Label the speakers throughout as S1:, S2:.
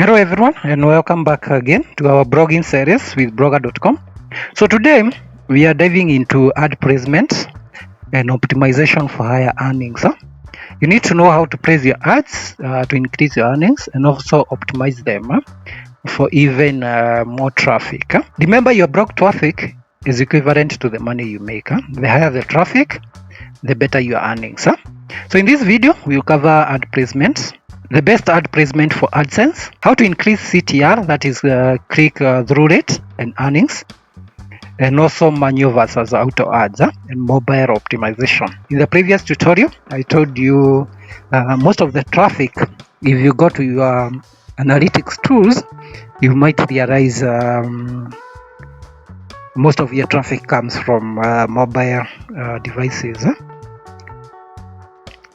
S1: Hello everyone and welcome back again to our blogging series with blogger.com. So today we are diving into ad placement and optimization for higher earnings. You need to know how to place your ads to increase your earnings and also optimize them for even more traffic. Remember, your blog traffic is equivalent to the money you make. The higher the traffic, the better your earnings. So in this video, we'll cover ad placements, the best ad placement for AdSense, how to increase CTR, that is click-through rate and earnings, and also manual versus auto ads and mobile optimization. In the previous tutorial, I told you most of the traffic, if you go to your analytics tools, you might realize most of your traffic comes from mobile devices.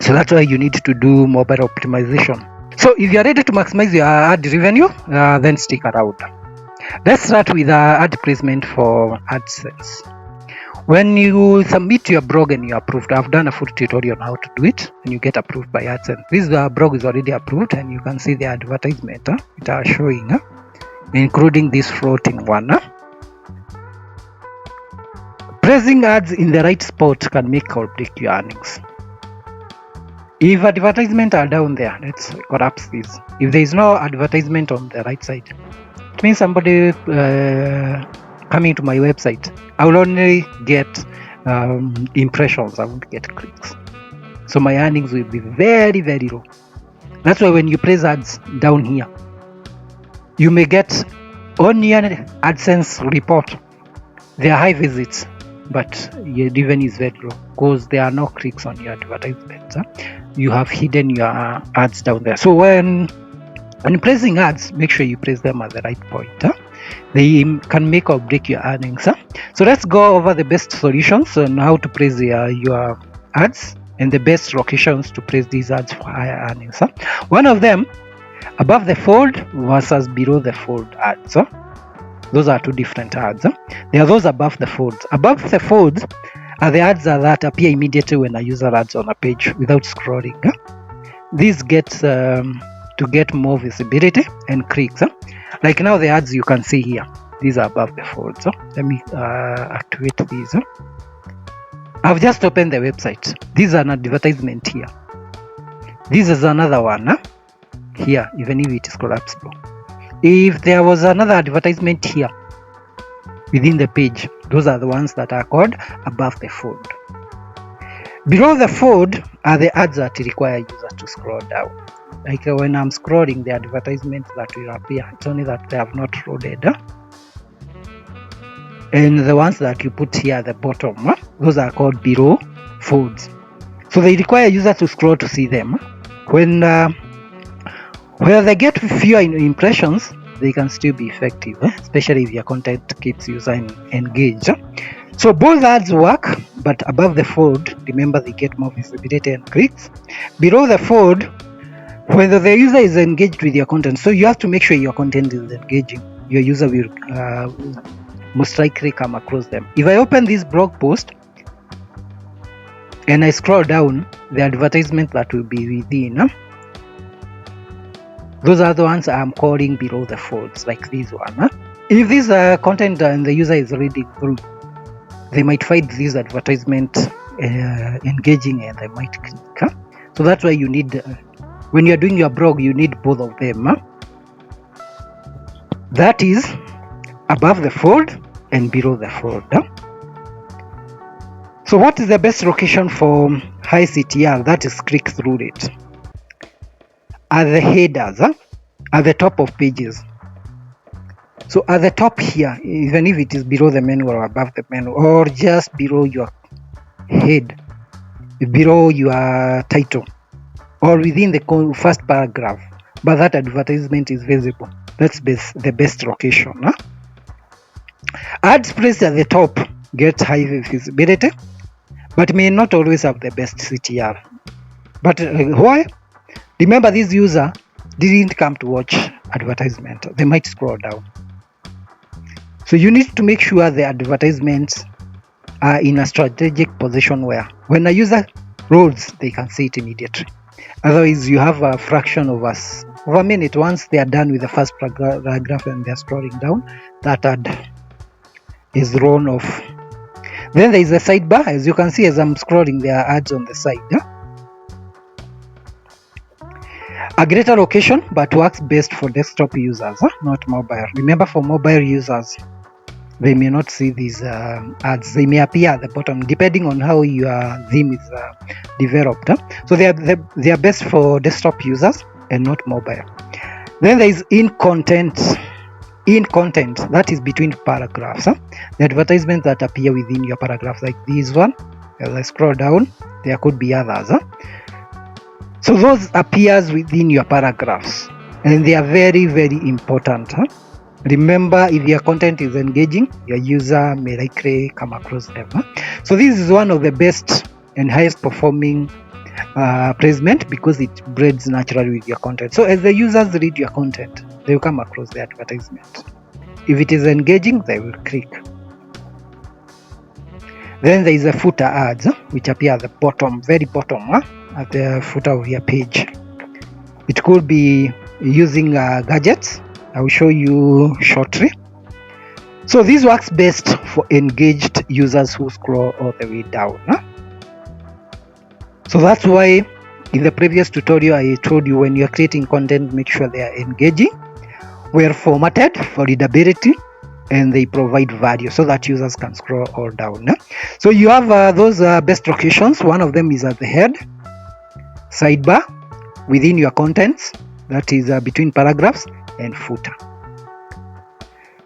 S1: So that's why you need to do mobile optimization. So if you are ready to maximize your ad revenue, then stick around. Let's start with ad placement for AdSense. When you submit your blog and you're approved, I've done a full tutorial on how to do it, and you get approved by AdSense. This blog is already approved, and you can see the advertisement it are showing, including this floating one. Placing ads in the right spot can make or break your earnings. If advertisements are down there, let's collapse this. If there is no advertisement on the right side, it means somebody coming to my website, I will only get impressions, I won't get clicks. So my earnings will be very, very low. That's why when you place ads down here, you may get on your AdSense report, there are high visits, but your revenue is very low because there are no clicks on your advertisements. You have hidden your ads down there. So when placing ads, make sure you place them at the right point. They can make or break your earnings. So let's go over the best solutions on how to place your ads and the best locations to place these ads for higher earnings. One of them, above the fold versus below the fold ads. Those are two different ads. There are those above the folds. Above the folds are the ads that appear immediately when a user adds on a page without scrolling. This gets to get more visibility and clicks. Like now the ads you can see here, these are above the folds. Let me activate these. I've just opened the website. This is an advertisement here. This is another one here, even if it is collapsible. If there was another advertisement here within the page, those are the ones that are called above the fold. Below the fold are the ads that require users to scroll down. Like when I'm scrolling, the advertisements that will appear, it's only that they have not loaded. And the ones that you put here at the bottom, those are called below folds. So they require users to scroll to see them. When where they get fewer impressions, they can still be effective, especially if your content keeps user engaged. So both ads work, but above the fold, remember they get more visibility and clicks. Below the fold, whether the user is engaged with your content, so you have to make sure your content is engaging. Your user will most likely come across them. If I open this blog post and I scroll down, the advertisement that will be within, those are the ones I'm calling below the folds, like this one. If this content and the user is reading through, they might find this advertisement engaging and they might click. So that's why you need, when you're doing your blog, you need both of them. That is above the fold and below the fold. So what is the best location for high CTR? That is click-through rate. Are the headers at the top of pages. So at the top here, even if it is below the menu or above the menu, or just below your head, below your title, or within the first paragraph, but that advertisement is visible, that's the best location. Ads placed at the top get high visibility, but may not always have the best CTR. But why? Remember, this user didn't come to watch advertisement. They might scroll down. So you need to make sure the advertisements are in a strategic position where when a user loads, they can see it immediately. Otherwise, you have a fraction of of a minute. Once they are done with the first paragraph and they're scrolling down, that ad is thrown off. Then there is a sidebar. As you can see, as I'm scrolling, there are ads on the side. A greater location, but works best for desktop users, not mobile. Remember, for mobile users, they may not see these ads. They may appear at the bottom depending on how your theme is developed. So they are best for desktop users and not mobile. Then there is in content, that is between paragraphs. The advertisements that appear within your paragraph, like this one. As I scroll down, there could be others. So those appears within your paragraphs, and they are very, very important. Remember, if your content is engaging, your user may likely come across them. So this is one of the best and highest performing placement, because it breeds naturally with your content. So as the users read your content, they will come across the advertisement. If it is engaging, they will click. Then there is a footer ads, which appear at the bottom, very bottom, at the footer of your page. It could be using gadgets. I will show you shortly. So this works best for engaged users who scroll all the way down. So that's why in the previous tutorial I told you, when you're creating content, make sure they are engaging, well formatted for readability, and they provide value so that users can scroll all down. So you have those best locations. One of them is at the head, sidebar, within your contents, that is between paragraphs, and footer.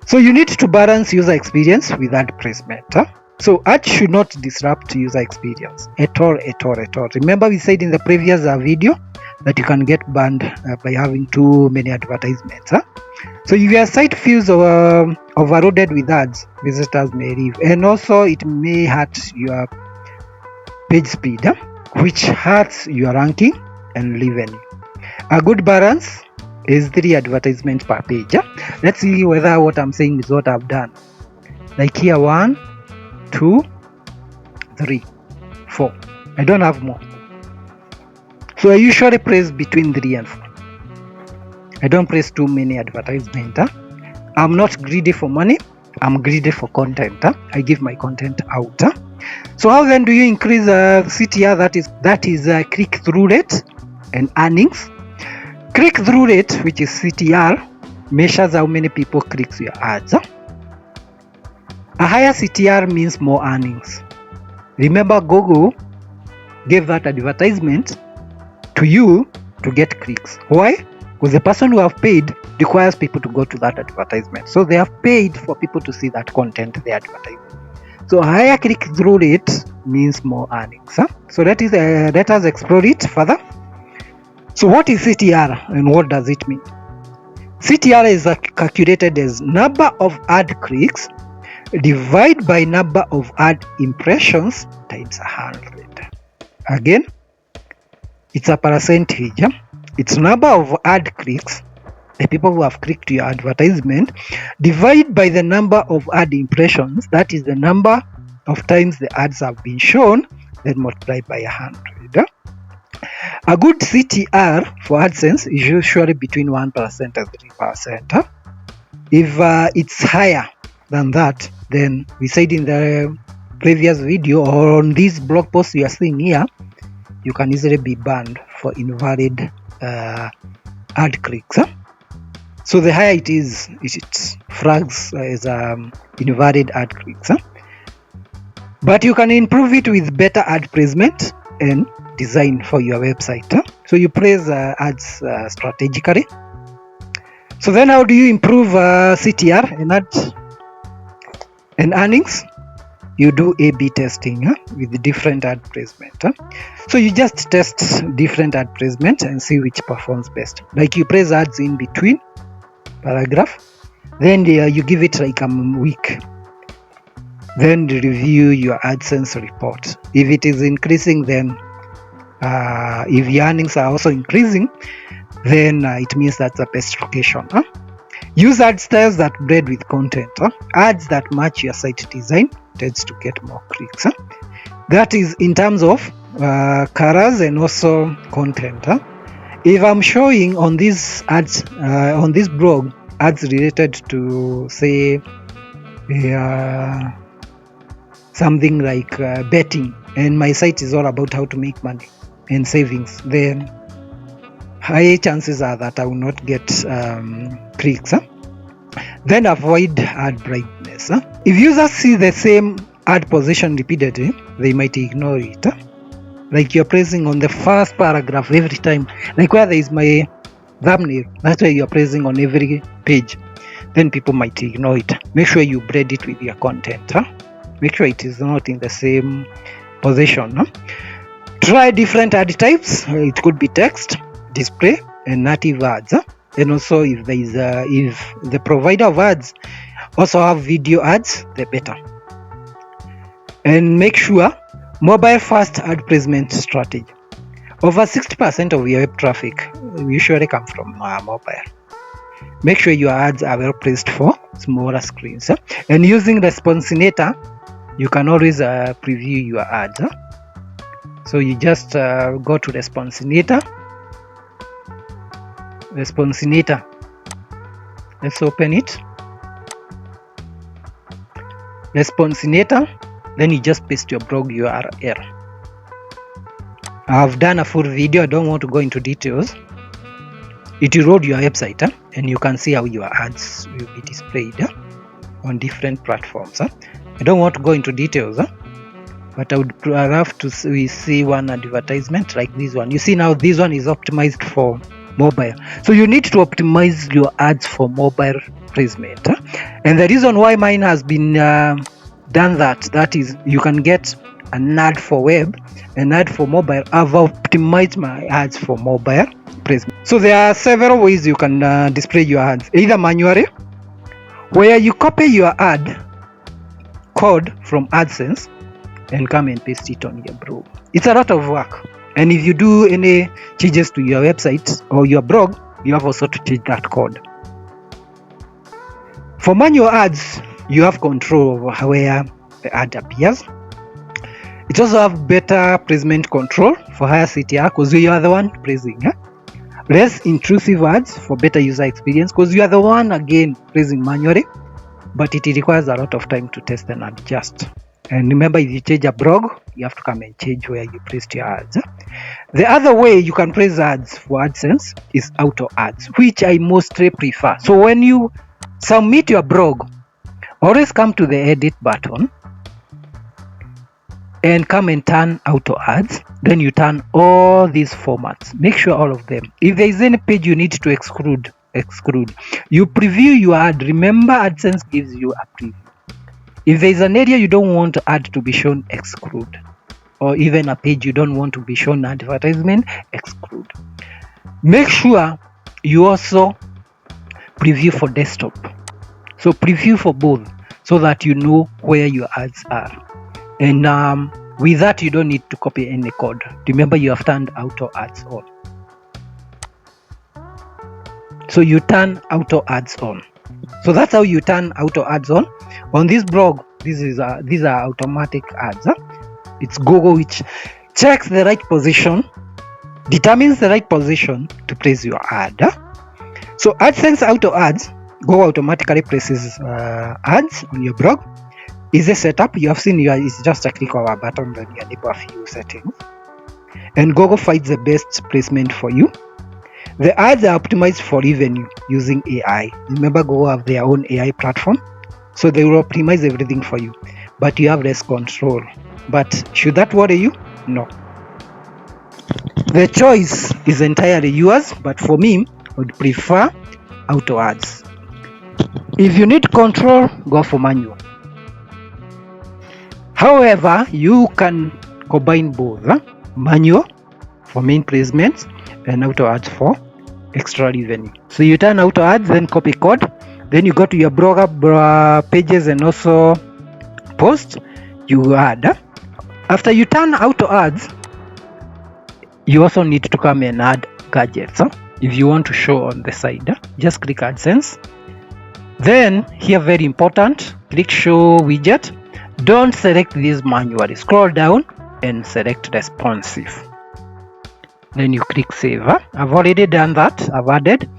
S1: So you need to balance user experience with ad placement. So ads should not disrupt user experience at all. Remember, we said in the previous video that you can get banned by having too many advertisements. So if your site feels overloaded with ads, visitors may leave, and also it may hurt your page speed, which hurts your ranking and revenue. A good balance is 3 advertisements per page. Let's see whether what I'm saying is what I've done. Like here, 1, 2, 3, 4. I don't have more. So I usually place between 3 and 4. I don't place too many advertisements. I'm not greedy for money. I'm greedy for content. I give my content out. So how then do you increase CTR? That is click-through rate and earnings. Click-through rate, which is CTR, measures how many people click your ads. A higher CTR means more earnings. Remember, Google gave that advertisement to you to get clicks. Why? Because the person who have paid requires people to go to that advertisement. So they have paid for people to see that content they advertise. So a higher click-through rate means more earnings. So let us explore it further. So what is CTR and what does it mean? CTR is calculated as number of ad clicks divided by number of ad impressions times 100. Again, it's a percentage. It's number of ad clicks, the people who have clicked your advertisement, divided by the number of ad impressions, that is the number of times the ads have been shown, then multiplied by 100. A good CTR for AdSense is usually between 1% and 3%. If it's higher than that, then we said in the previous video or on this blog post you are seeing here, you can easily be banned for invalid ad clicks. So the higher it is, it flags as invalid ad clicks. But you can improve it with better ad placement and design for your website. So you place ads strategically. So then how do you improve CTR and earnings? You do A/B testing with different ad placement. So you just test different ad placement and see which performs best. Like you place ads in between paragraph, then you give it like a week. Then review your AdSense report. If it is increasing, then if your earnings are also increasing, then it means that's the best location. Use ad styles that blend with content. Ads that match your site design tends to get more clicks. That is in terms of colors and also content. If I'm showing on this ads on this blog ads related to, say, something like betting, and my site is all about how to make money and savings, then high chances are that I will not get clicks. Then avoid ad brightness. If users see the same ad position repeatedly, they might ignore it. Like you're pressing on the first paragraph every time, like where there is my thumbnail, that's where you're pressing on every page, then people might ignore it. Make sure you braid it with your content. Make sure it is not in the same position. Try different ad types. It could be text, display, and native ads. And also if there is if the provider of ads also have video ads, the better. And make sure mobile first ad placement strategy. Over 60% of your web traffic usually come from mobile. Make sure your ads are well placed for smaller screens. And using Responsinator, you can always preview your ads. So you just go to Responsinator. Let's open it. Responsinator. Then you just paste your blog URL. I've done a full video. I don't want to go into details. It will load your website, and you can see how your ads will be displayed on different platforms. I don't want to go into details, but I would love to see one advertisement like this one. You see now this one is optimized for mobile. So you need to optimize your ads for mobile placement. And the reason why mine has been done that is you can get an ad for web, an ad for mobile. I've optimized my ads for mobile placement. So there are several ways you can display your ads, either manually, where you copy your ad code from AdSense and come and paste it on your blog. It's a lot of work, and if you do any changes to your website or your blog, you have also to change that code. For manual ads, you have control over where the ad appears. It also have better placement control for higher CTR because you are the one placing. Less intrusive ads for better user experience because you are the one again placing manually, but it requires a lot of time to test and adjust. And remember, if you change a blog, you have to come and change where you placed your ads. The other way you can place ads for AdSense is auto ads, which I mostly prefer. So when you submit your blog, always come to the edit button and come and turn auto ads. Then you turn all these formats. Make sure all of them. If there is any page you need to exclude. You preview your ad. Remember, AdSense gives you a preview. If there is an area you don't want ad to be shown, exclude. Or even a page you don't want to be shown advertisement, exclude. Make sure you also preview for desktop. So preview for both so that you know where your ads are. And with that, you don't need to copy any code. Remember, you have turned auto ads on. So you turn auto ads on. So that's how you turn auto ads on. On this blog, these are automatic ads. It's Google which checks the right position, determines the right position to place your ad. So AdSense auto ads, Google automatically places ads on your blog. Easy setup. You have seen it's just a click of a button, then you enable a few settings, and Google finds the best placement for you. The ads are optimized for revenue using AI. Remember, Google have their own AI platform, so they will optimize everything for you, but you have less control. But should that worry you? No. The choice is entirely yours, but for me, I would prefer auto ads. If you need control, go for manual. However, you can combine both, manual for main placements and auto ads for extra revenue. So you turn auto ads, then copy code, then you go to your blog pages and also post, you add. After you turn auto ads, you also need to come and add gadgets. If you want to show on the side, just click AdSense. Then here, very important, click show widget. Don't select this manually. Scroll down and select responsive. then you click save. I've already done that. I've added.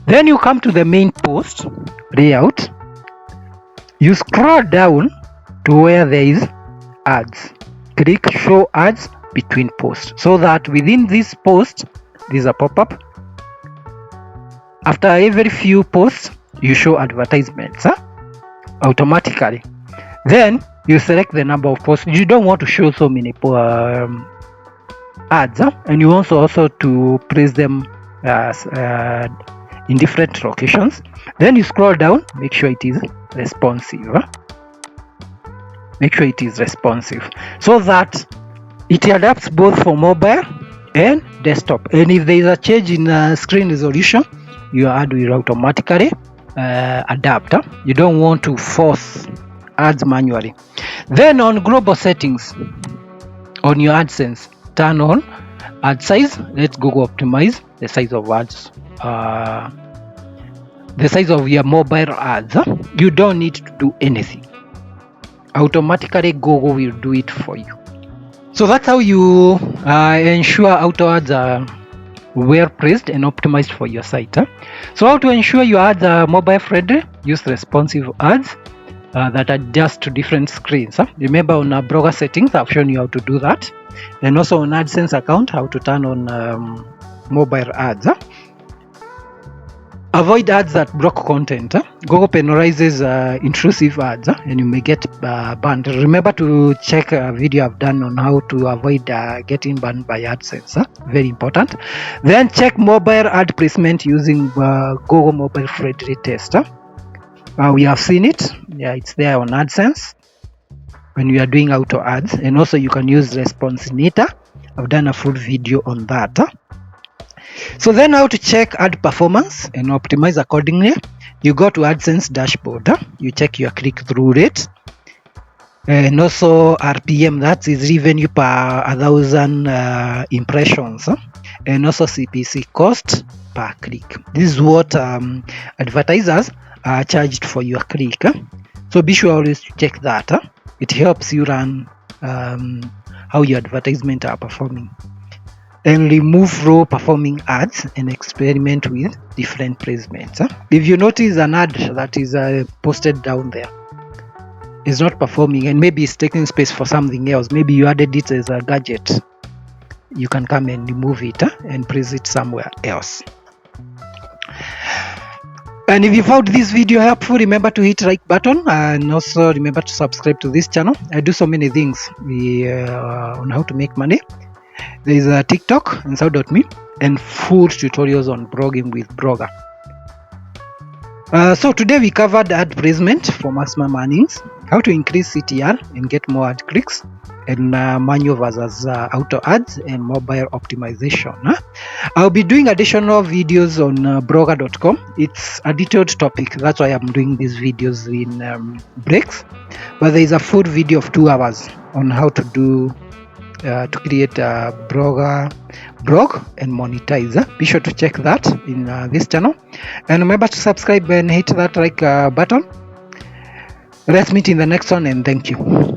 S1: Then you come to the main post layout. You scroll down to where there is ads. Click show ads between posts, so that within this post there's a pop-up. After every few posts you show advertisements automatically. Then you select the number of posts. You don't want to show so many ads, and you also to place them in different locations. Then you scroll down, make sure it is responsive. Make sure it is responsive, so that it adapts both for mobile and desktop. And if there is a change in screen resolution, your ad will automatically adapt. You don't want to force ads manually. Then on global settings on your AdSense, turn on ad size. Let's Google optimize the size of ads, the size of your mobile ads. You don't need to do anything. Automatically Google will do it for you. So that's how you ensure auto ads are well placed and optimized for your site. So how to ensure your ads are mobile friendly? Use responsive ads that adjust to different screens. Remember, on our blogger settings, I've shown you how to do that, and also on AdSense account, how to turn on mobile ads. Avoid ads that block content. Google penalizes intrusive ads, and you may get banned. Remember to check a video I've done on how to avoid getting banned by AdSense. Very important. Then check mobile ad placement using Google Mobile Friendly Test. We have seen it. Yeah, it's there on AdSense when we are doing auto ads, and also you can use Responsimeter. I've done a full video on that. So then how to check ad performance and optimize accordingly. You go to AdSense dashboard. You check your click-through rate and also RPM, that is revenue per 1,000 impressions, and also CPC, cost per click. This is what advertisers are charged for your click. So be sure always to check that. It helps you run how your advertisements are performing, and remove low performing ads and experiment with different placements. If you notice an ad that is posted down there is not performing, and maybe it's taking space for something else, maybe you added it as a gadget, you can come and remove it and place it somewhere else. And if you found this video helpful, remember to hit like button, and also remember to subscribe to this channel. I do so many things on how to make money. There is a TikTok, inside.me, and full tutorials on blogging with Blogger. So today we covered ad placement for maximum earnings, how to increase CTR and get more ad clicks, and manual versus auto ads and mobile optimization. I'll be doing additional videos on blogger.com. It's a detailed topic, that's why I'm doing these videos in breaks. But there is a full video of 2 hours on how to do to create a blog and monetize. Be sure to check that in this channel, and remember to subscribe and hit that like button. Let's meet in the next one, and thank you.